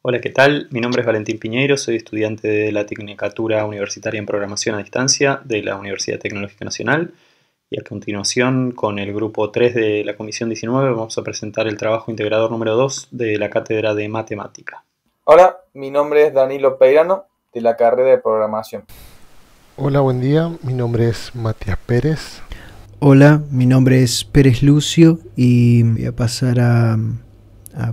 Hola, ¿qué tal? Mi nombre es Valentín Piñeiro, soy estudiante de la Tecnicatura Universitaria en Programación a Distancia de la Universidad Tecnológica Nacional y a continuación, con el grupo 3 de la Comisión 19, vamos a presentar el trabajo integrador número 2 de la Cátedra de Matemática. Hola, mi nombre es Danilo Peirano, de la carrera de Programación. Hola, buen día, mi nombre es Matías Pérez. Hola, mi nombre es Pérez Lucio y voy a pasar a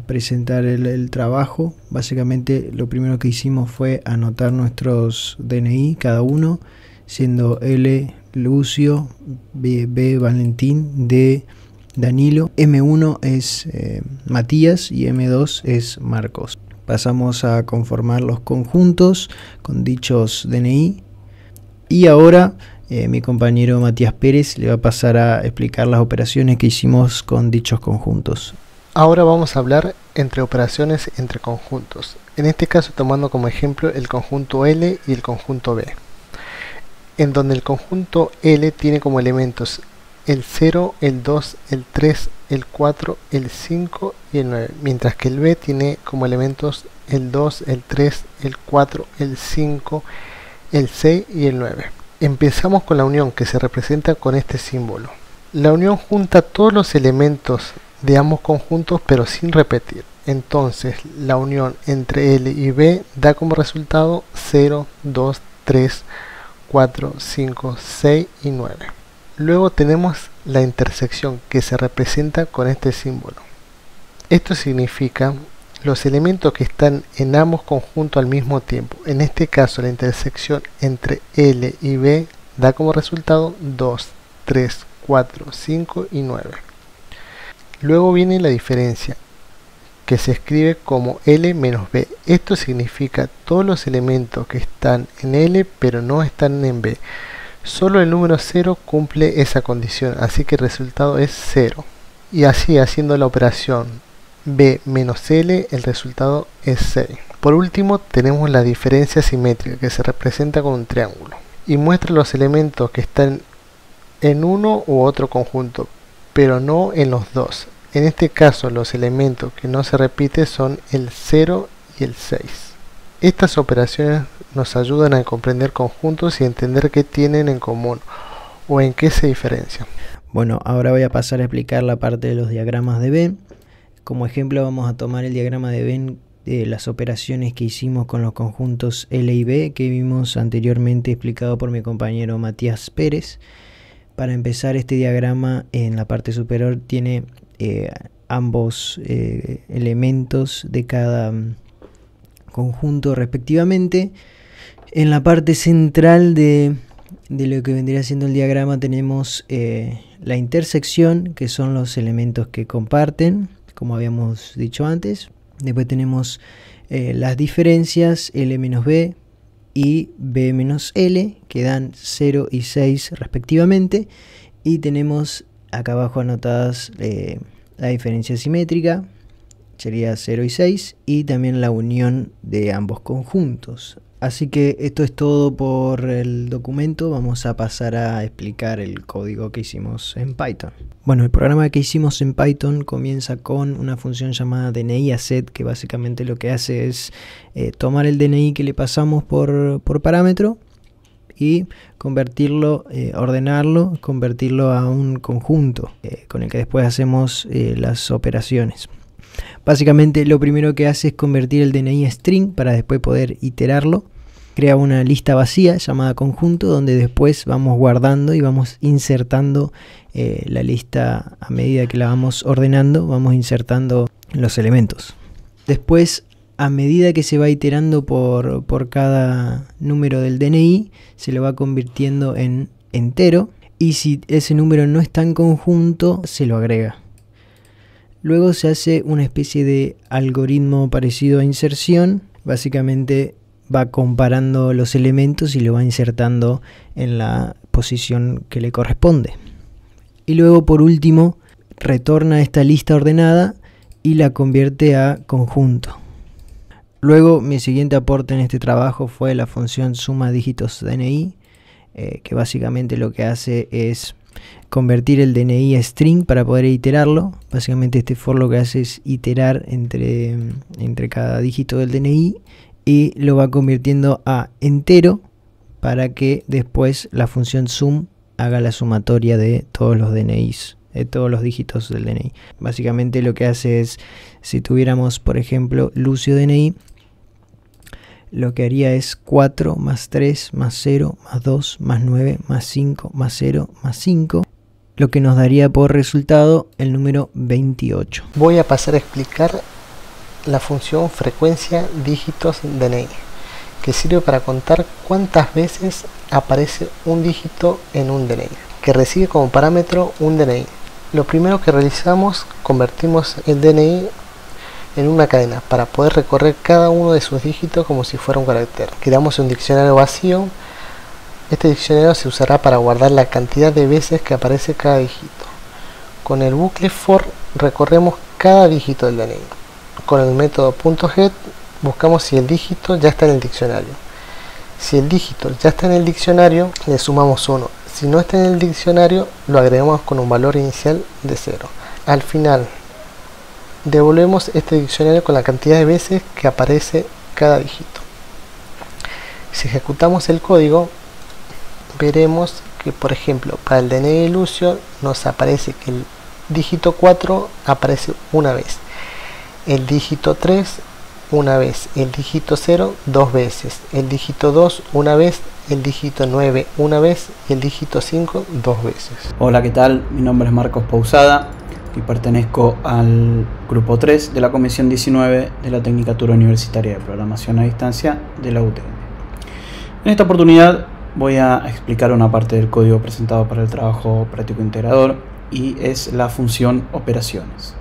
presentar el trabajo. Básicamente lo primero que hicimos fue anotar nuestros DNI cada uno, siendo L Lucio, B Valentín, D Danilo, M1 es Matías y M2 es Marcos. Pasamos a conformar los conjuntos con dichos DNI y ahora mi compañero Matías Pérez le va a pasar a explicar las operaciones que hicimos con dichos conjuntos. Ahora vamos a hablar entre operaciones entre conjuntos, en este caso tomando como ejemplo el conjunto L y el conjunto B, en donde el conjunto L tiene como elementos el 0, el 2, el 3, el 4, el 5 y el 9, mientras que el B tiene como elementos el 2, el 3, el 4, el 5, el 6 y el 9. Empezamos con la unión, que se representa con este símbolo. La unión junta todos los elementos de ambos conjuntos pero sin repetir. Entonces la unión entre L y B da como resultado 0, 2, 3, 4, 5, 6 y 9. Luego tenemos la intersección, que se representa con este símbolo. Esto significa los elementos que están en ambos conjuntos al mismo tiempo. En este caso la intersección entre L y B da como resultado 2, 3, 4, 5 y 9. Luego viene la diferencia, que se escribe como L menos B. Esto significa todos los elementos que están en L pero no están en B. Solo el número 0 cumple esa condición, así que el resultado es 0. Y así, haciendo la operación B menos L, el resultado es 6. Por último tenemos la diferencia simétrica, que se representa con un triángulo y muestra los elementos que están en uno u otro conjunto, pero no en los dos. En este caso los elementos que no se repiten son el 0 y el 6. Estas operaciones nos ayudan a comprender conjuntos y entender qué tienen en común o en qué se diferencian. Bueno, ahora voy a pasar a explicar la parte de los diagramas de Venn. Como ejemplo vamos a tomar el diagrama de Venn de las operaciones que hicimos con los conjuntos L y B que vimos anteriormente explicado por mi compañero Matías Pérez. Para empezar, este diagrama en la parte superior tiene ambos elementos de cada conjunto respectivamente. En la parte central de lo que vendría siendo el diagrama tenemos la intersección, que son los elementos que comparten, como habíamos dicho antes. Después tenemos las diferencias L menos B y B menos L, que dan 0 y 6 respectivamente, y tenemos acá abajo anotadas la diferencia simétrica, sería 0 y 6, y también la unión de ambos conjuntos. Así que esto es todo por el documento. Vamos a pasar a explicar el código que hicimos en Python. Bueno, el programa que hicimos en Python comienza con una función llamada DNI_ASet, que básicamente lo que hace es tomar el DNI que le pasamos por parámetro y convertirlo, ordenarlo, convertirlo a un conjunto con el que después hacemos las operaciones. Básicamente lo primero que hace es convertir el DNI a string para después poder iterarlo. Crea una lista vacía llamada conjunto, donde después vamos guardando y vamos insertando la lista a medida que la vamos ordenando, vamos insertando los elementos. Después, a medida que se va iterando por cada número del DNI, se lo va convirtiendo en entero, y si ese número no está en conjunto, se lo agrega. Luego se hace una especie de algoritmo parecido a inserción. Básicamente va comparando los elementos y lo va insertando en la posición que le corresponde. Y luego, por último, retorna esta lista ordenada y la convierte a conjunto. Luego, mi siguiente aporte en este trabajo fue la función suma dígitos DNI, que básicamente lo que hace es convertir el DNI a string para poder iterarlo. Básicamente este for lo que hace es iterar entre cada dígito del DNI y lo va convirtiendo a entero para que después la función sum haga la sumatoria de todos los DNIs, de todos los dígitos del DNI. Básicamente lo que hace es, si tuviéramos por ejemplo Lucio DNI, lo que haría es 4 más 3 más 0 más 2 más 9 más 5 más 0 más 5, lo que nos daría por resultado el número 28. Voy a pasar a explicar la función frecuencia dígitos DNI, que sirve para contar cuántas veces aparece un dígito en un DNI, que recibe como parámetro un DNI. Lo primero que realizamos, convertimos el DNI en una cadena para poder recorrer cada uno de sus dígitos como si fuera un carácter. Creamos un diccionario vacío. Este diccionario se usará para guardar la cantidad de veces que aparece cada dígito. Con el bucle for recorremos cada dígito del DNI. Con el método .get buscamos si el dígito ya está en el diccionario. Si el dígito ya está en el diccionario, le sumamos 1. Si no está en el diccionario, lo agregamos con un valor inicial de 0. Al final, devolvemos este diccionario con la cantidad de veces que aparece cada dígito. Si ejecutamos el código, veremos que, por ejemplo, para el DNI de Lucio nos aparece que el dígito 4 aparece una vez, el dígito 3 una vez, el dígito 0 dos veces, el dígito 2 una vez, el dígito 9 una vez y el dígito 5 dos veces. Hola, ¿qué tal? Mi nombre es Marcos Pousada y pertenezco al grupo 3 de la comisión 19 de la Tecnicatura Universitaria de Programación a Distancia de la UTN. En esta oportunidad voy a explicar una parte del código presentado para el trabajo práctico integrador y es la función operaciones.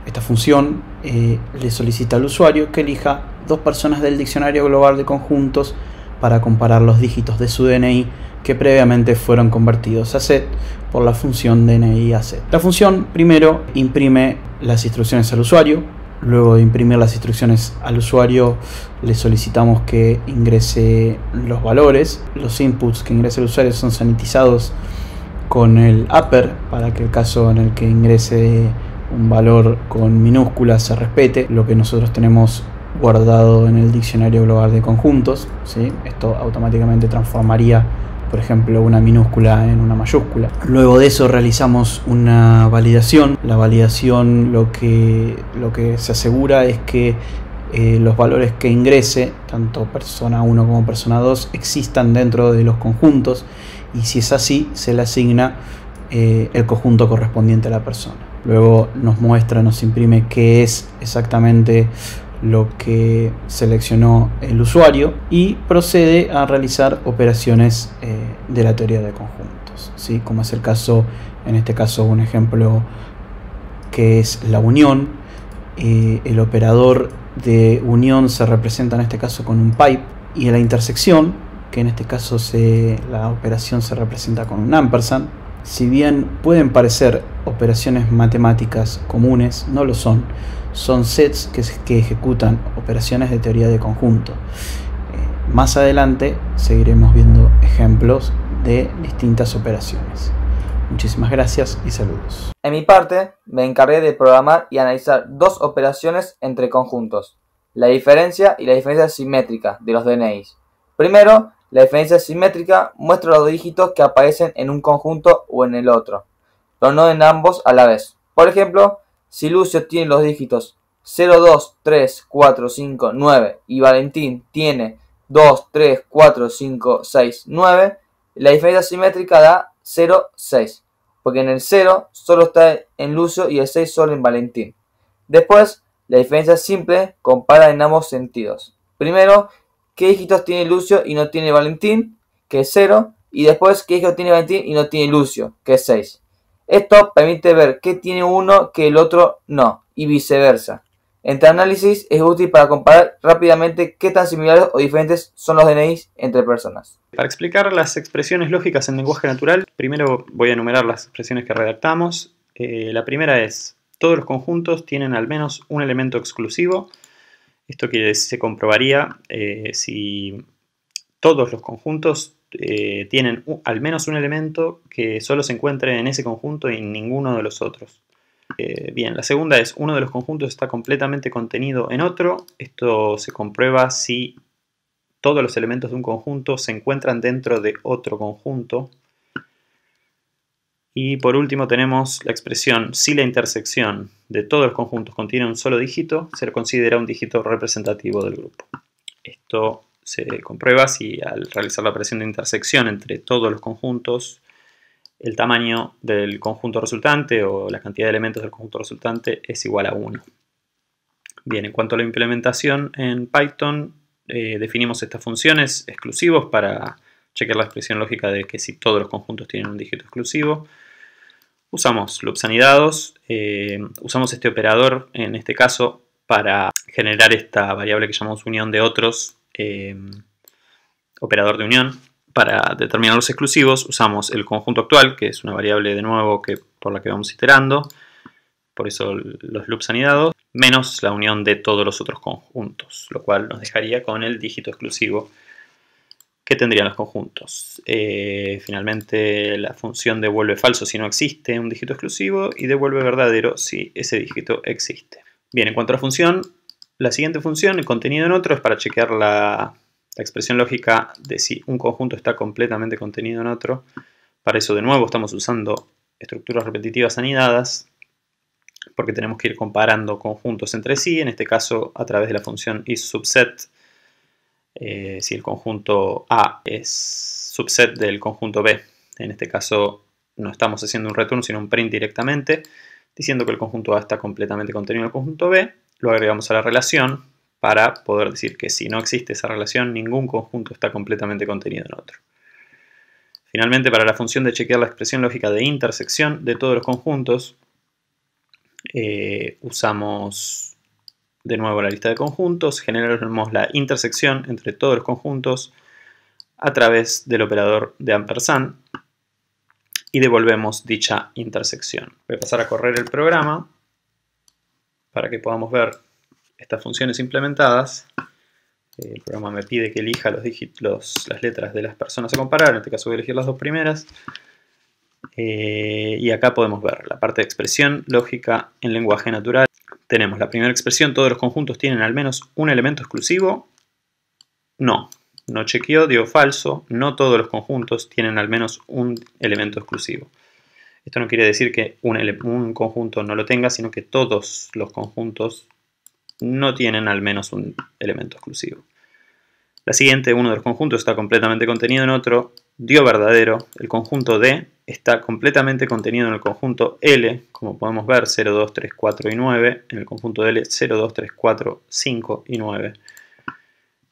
Esta función le solicita al usuario que elija dos personas del diccionario global de conjuntos para comparar los dígitos de su DNI que previamente fueron convertidos a set por la función DNI a set. La función primero imprime las instrucciones al usuario. Luego de imprimir las instrucciones al usuario, le solicitamos que ingrese los valores. Los inputs que ingrese el usuario son sanitizados con el upper para que el caso en el que ingrese un valor con minúsculas se respete lo que nosotros tenemos guardado en el diccionario global de conjuntos, ¿sí? Esto automáticamente transformaría, por ejemplo, una minúscula en una mayúscula. Luego de eso realizamos una validación. La validación lo que se asegura es que los valores que ingrese, tanto persona 1 como persona 2, existan dentro de los conjuntos, y si es así, se le asigna el conjunto correspondiente a la persona. Luego nos imprime qué es exactamente lo que seleccionó el usuario y procede a realizar operaciones de la teoría de conjuntos, ¿sí? Como es el caso, en este caso un ejemplo que es la unión. El operador de unión se representa en este caso con un pipe, y la intersección, que en este caso la operación se representa con un ampersand. Si bien pueden parecer operaciones matemáticas comunes, no lo son. Son sets que ejecutan operaciones de teoría de conjunto. Más adelante seguiremos viendo ejemplos de distintas operaciones. Muchísimas gracias y saludos. En mi parte, me encargué de programar y analizar dos operaciones entre conjuntos: la diferencia y la diferencia simétrica de los DNIs. Primero, la diferencia simétrica muestra los dígitos que aparecen en un conjunto o en el otro, pero no en ambos a la vez. Por ejemplo, si Lucio tiene los dígitos 0, 2, 3, 4, 5, 9 y Valentín tiene 2, 3, 4, 5, 6, 9, la diferencia simétrica da 0, 6, porque en el 0 solo está en Lucio y el 6 solo en Valentín. Después, la diferencia simple compara en ambos sentidos. Primero, qué dígitos tiene Lucio y no tiene Valentín, que es 0, y después qué dígitos tiene Valentín y no tiene Lucio, que es 6. Esto permite ver qué tiene uno que el otro no, y viceversa. Este análisis es útil para comparar rápidamente qué tan similares o diferentes son los DNIs entre personas. Para explicar las expresiones lógicas en lenguaje natural, primero voy a enumerar las expresiones que redactamos. La primera es: todos los conjuntos tienen al menos un elemento exclusivo. Esto se comprobaría si todos los conjuntos tienen al menos un elemento que solo se encuentre en ese conjunto y en ninguno de los otros. Bien, la segunda es, uno de los conjuntos está completamente contenido en otro. Esto se comprueba si todos los elementos de un conjunto se encuentran dentro de otro conjunto. Y por último tenemos la expresión, si la intersección de todos los conjuntos contiene un solo dígito, se le considera un dígito representativo del grupo. Esto se comprueba si al realizar la operación de intersección entre todos los conjuntos, el tamaño del conjunto resultante o la cantidad de elementos del conjunto resultante es igual a 1. Bien, en cuanto a la implementación en Python, definimos estas funciones exclusivos para chequear la expresión lógica de que si todos los conjuntos tienen un dígito exclusivo. Usamos loops anidados, usamos este operador en este caso para generar esta variable que llamamos unión de otros, operador de unión. Para determinar los exclusivos usamos el conjunto actual, que es una variable de nuevo por la que vamos iterando, por eso los loops anidados, menos la unión de todos los otros conjuntos, lo cual nos dejaría con el dígito exclusivo que tendrían los conjuntos. Finalmente la función devuelve falso si no existe un dígito exclusivo y devuelve verdadero si ese dígito existe. Bien, en cuanto a la función, la siguiente función, el contenido en otro, es para chequear la expresión lógica de si un conjunto está completamente contenido en otro. Para eso de nuevo estamos usando estructuras repetitivas anidadas porque tenemos que ir comparando conjuntos entre sí, en este caso a través de la función isSubset. Si el conjunto A es subset del conjunto B, en este caso no estamos haciendo un return sino un print directamente, diciendo que el conjunto A está completamente contenido en el conjunto B, lo agregamos a la relación para poder decir que si no existe esa relación, ningún conjunto está completamente contenido en otro. Finalmente, para la función de chequear la expresión lógica de intersección de todos los conjuntos, usamos de nuevo la lista de conjuntos, generamos la intersección entre todos los conjuntos a través del operador de ampersand y devolvemos dicha intersección. Voy a pasar a correr el programa para que podamos ver estas funciones implementadas. El programa me pide que elija las letras de las personas a comparar, en este caso voy a elegir las dos primeras. Y acá podemos ver la parte de expresión lógica en lenguaje natural. Tenemos la primera expresión, todos los conjuntos tienen al menos un elemento exclusivo. No chequeó, dio falso, no todos los conjuntos tienen al menos un elemento exclusivo. Esto no quiere decir que un conjunto no lo tenga, sino que todos los conjuntos no tienen al menos un elemento exclusivo. La siguiente, uno de los conjuntos está completamente contenido en otro, dio verdadero. El conjunto D está completamente contenido en el conjunto L, como podemos ver, 0, 2, 3, 4 y 9. En el conjunto L, 0, 2, 3, 4, 5 y 9.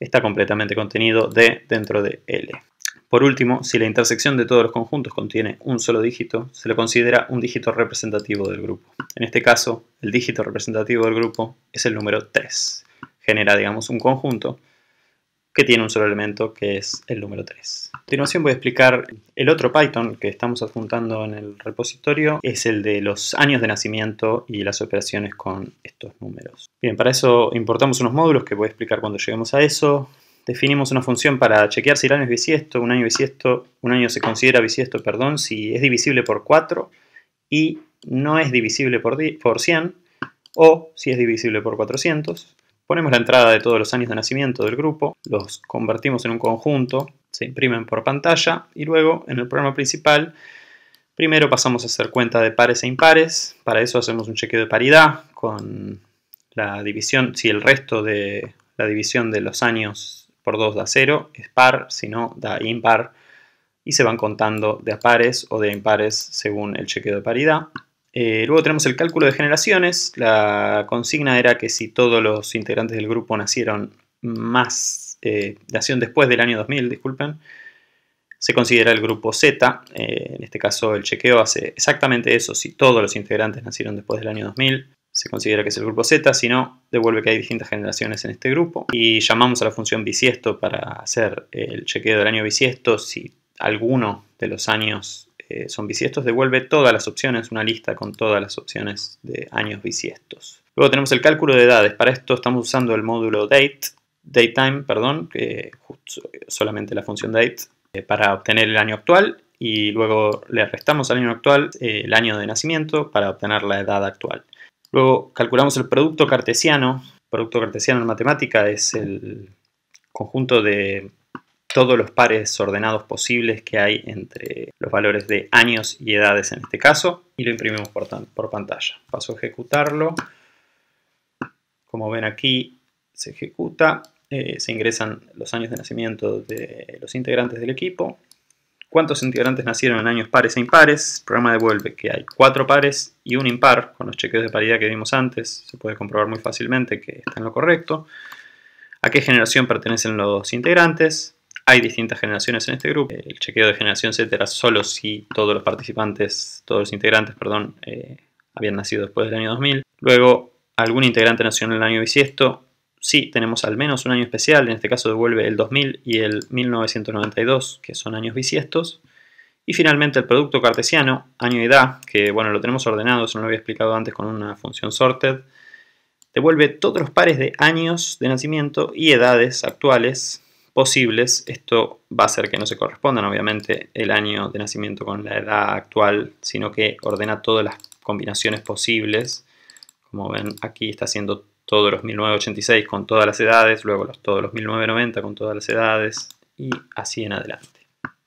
Está completamente contenido D dentro de L. Por último, si la intersección de todos los conjuntos contiene un solo dígito, se le considera un dígito representativo del grupo. En este caso, el dígito representativo del grupo es el número 3. Genera, digamos, un conjunto que tiene un solo elemento, que es el número 3. A continuación voy a explicar el otro Python que estamos adjuntando en el repositorio. Es el de los años de nacimiento y las operaciones con estos números. Bien, para eso importamos unos módulos que voy a explicar cuando lleguemos a eso. Definimos una función para chequear si el año es bisiesto. Un año se considera bisiesto, si es divisible por 4 y no es divisible por 100, o si es divisible por 400. Ponemos la entrada de todos los años de nacimiento del grupo, los convertimos en un conjunto, se imprimen por pantalla y luego en el programa principal primero pasamos a hacer cuenta de pares e impares. Para eso hacemos un chequeo de paridad con la división. Si el resto de la división de los años por 2 da 0, es par, si no da impar, y se van contando de a pares o de impares según el chequeo de paridad. Luego tenemos el cálculo de generaciones. La consigna era que si todos los integrantes del grupo nacieron después del año 2000, disculpen, se considera el grupo Z. En este caso el chequeo hace exactamente eso. Si todos los integrantes nacieron después del año 2000, se considera que es el grupo Z. Si no, devuelve que hay distintas generaciones en este grupo. Y llamamos a la función bisiesto para hacer el chequeo del año bisiesto. Si alguno de los años son bisiestos, devuelve todas las opciones, una lista con todas las opciones de años bisiestos. Luego tenemos el cálculo de edades. Para esto estamos usando el módulo datetime, que solamente la función date. para obtener el año actual y luego le restamos al año actual el año de nacimiento para obtener la edad actual. Luego calculamos el producto cartesiano. El producto cartesiano en matemática es el conjunto de todos los pares ordenados posibles que hay entre los valores de años y edades en este caso, y lo imprimimos por pantalla. Paso a ejecutarlo. Como ven aquí se ejecuta, se ingresan los años de nacimiento de los integrantes del equipo. ¿Cuántos integrantes nacieron en años pares e impares? El programa devuelve que hay 4 pares y un impar. Con los chequeos de paridad que vimos antes se puede comprobar muy fácilmente que está en lo correcto. ¿A qué generación pertenecen los integrantes? Hay distintas generaciones en este grupo. El chequeo de generación Z era solo si todos los integrantes, habían nacido después del año 2000. Luego, ¿algún integrante nació en el año bisiesto? Sí, tenemos al menos un año especial, en este caso devuelve el 2000 y el 1992, que son años bisiestos. Y finalmente el producto cartesiano, año y edad, que bueno, lo tenemos ordenado, eso no lo había explicado antes con una función sorted. Devuelve todos los pares de años de nacimiento y edades actuales posibles. Esto va a hacer que no se correspondan obviamente el año de nacimiento con la edad actual, sino que ordena todas las combinaciones posibles. Como ven, aquí está haciendo todos los 1986 con todas las edades, luego todos los 1990 con todas las edades y así en adelante.